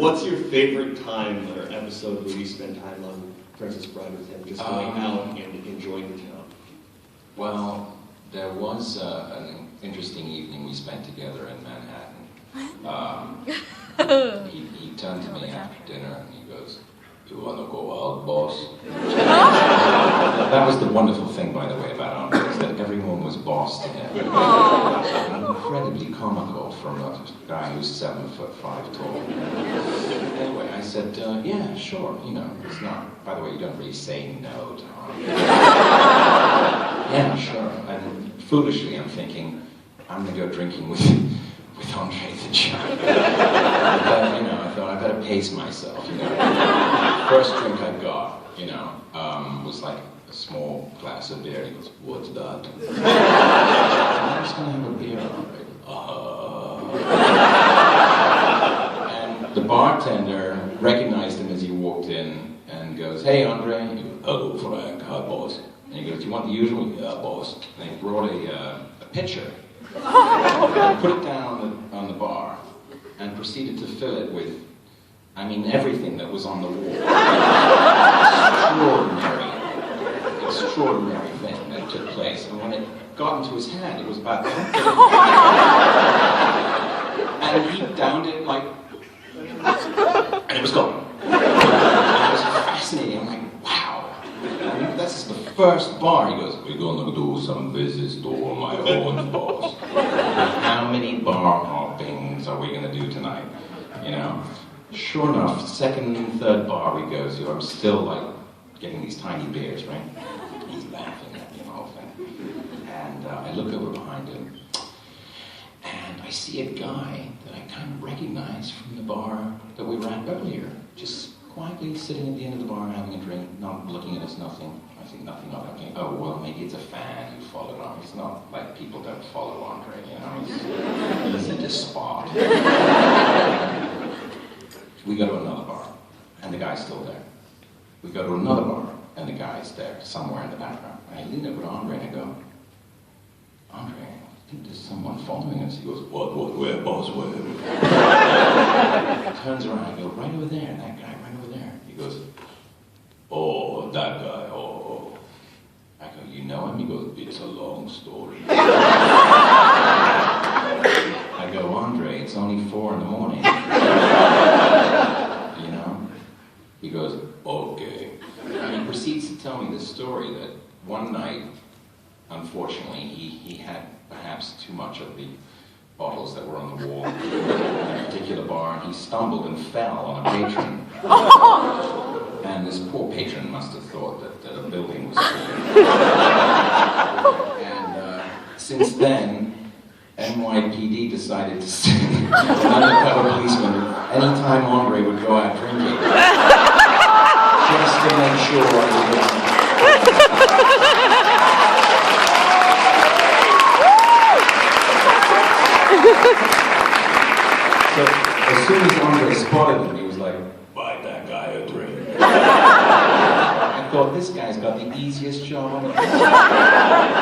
What's your favorite time or episode where you spend time on Princess Bride with him, just going out and enjoying the town? Well, there was an interesting evening we spent together in Manhattan. He turned to me after dinner and he goes, "You want to go out, boss?" That was the wonderful thing, by the way, about Andre, is that everyone was boss to him. Incredibly comical from a guy who's 7'5" tall. Anyway, I said, yeah, sure, you know, it's not, by the way, you don't really say no to Andre. Yeah, sure. And foolishly, I'm thinking, I'm going to go drinking with Andre the Giant. But, you know, I thought I better pace myself, you know. First drink I got, you know, was like a small glass of beer. He goes, "What's that?" I'm just going to have a beer, Andre. And the bartender recognized him as he walked in and goes, "Hey, Andre." And he goes, "Hello, Frank. Hi, boss." And he goes, "Do you want the usual?" "Yeah, boss." And he brought a pitcher. Put it down on the bar and proceeded to fill it with, I mean, everything that was on the wall. Extraordinary thing that took place. And when it got into his hand, it was about that. And he downed it like, and it was gone. And it was fascinating. I'm like, wow. And this is the first bar. He goes, "We're gonna do some visits to all my own boss. How many bar hoppings are we gonna do tonight?" You know? Sure enough, second and third bar we go to, I'm still like getting these tiny beers, right? He's laughing at me and the whole thing. And I look over behind him, and I see a guy that I kind of recognize from the bar that we were at earlier, just quietly sitting at the end of the bar having a drink, not looking at us, nothing. I think nothing of it. Okay. Oh, well, maybe it's a fan who followed on. It's not like people don't follow Andre, you know? He's in this spot. We go to another bar, and the guy's still there. We go to another bar, and the guy's there, somewhere in the background. And I lean over to Andre and I go, "Andre, I think there's someone following us." He goes, What, where, boss, where?" Turns around, I go, "Right over there, that guy, right over there." He goes, "Oh, that guy, oh." I go, "You know him?" He goes, "It's a long story." I go, "Andre, it's only 4 in the morning." You know? He goes, "Okay." And he proceeds to tell me this story that one night, unfortunately, he had perhaps too much of the bottles that were on the wall in a particular bar, and he stumbled and fell on a patron. And this poor patron must have thought that a building was falling. And since then, NYPD decided to send an undercover policeman anytime Andre would go out drinking, just to make sure he was. So as soon as Andre spotted him, he was like, "Buy that guy a drink." I thought, this guy's got the easiest job on the planet.